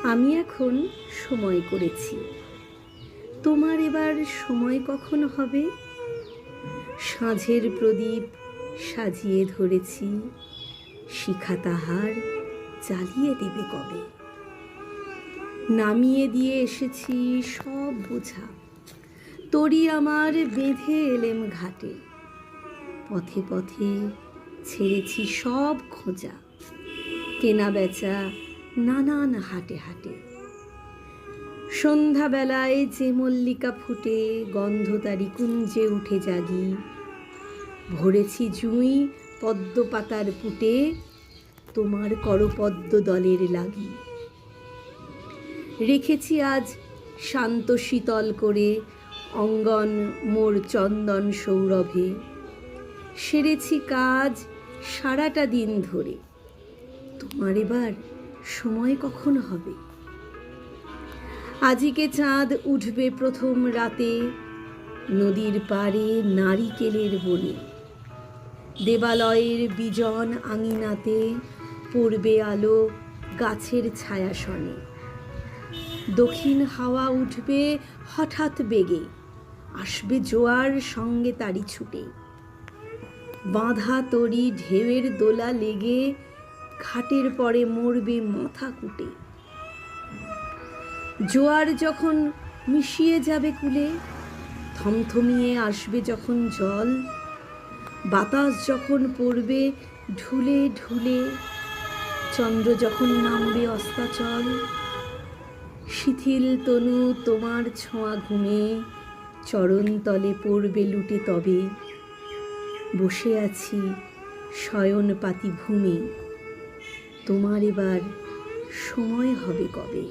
আমি এখন সময় করেছি, তোমার এবার সময় কখন হবে? সাঁঝের প্রদীপ সাজিয়ে ধরেছি, শিখা তাহার জ্বালিয়ে দেবে কবে? নামিয়ে দিয়ে এসেছি সব বোঝা, তরি আমার বেঁধে এলেম ঘাটে। পথে পথে ছেড়েছি সব খোঁজা, কেনা বেচা নানান হাটে হাটে। সন্ধ্যাবেলায় যে মল্লিকা ফুটে গন্ধ তারি কুঞ্জে উঠে জাগি, ভরেছি জুঁই পদ্ম পাতার পুটে তোমার করপদ্ম দলের লাগি। রেখেছি আজ শান্ত শীতল করে অঙ্গন মোর চন্দন সৌরভে, সেরেছি কাজ সারাটা দিন ধরে, তোমার এবার সময় কখন হবে? আজিকে চাঁদ উঠবে প্রথম রাতে নদীর পাড়ে নারিকেলের বনে, দেবালয়ের বিজন আঙিনাতে পড়বে আলো গাছের ছায়াসনে। দক্ষিণ হাওয়া উঠবে হঠাৎ বেগে, আসবে জোয়ার সঙ্গে তারি ছুটে। বাঁধা তরি ঢেউয়ের দোলা লেগে ঘাটের পরে মরবে মাথা কুটে। জোয়ার যখন মিশিয়ে যাবে কূলে, থমথমিয়ে আসবে যখন জল, বাতাস যখন পড়বে ঢুলে ঢুলে, চন্দ্র যখন নামবে অস্তাচল, শিথিল তনু তোমার ছোঁয়া ঘুমে চরণ তলে পড়বে লুটে তবে। বসে আছি শয়ন পাতি ভূমি, তোমার এবার সময় হবে কবে?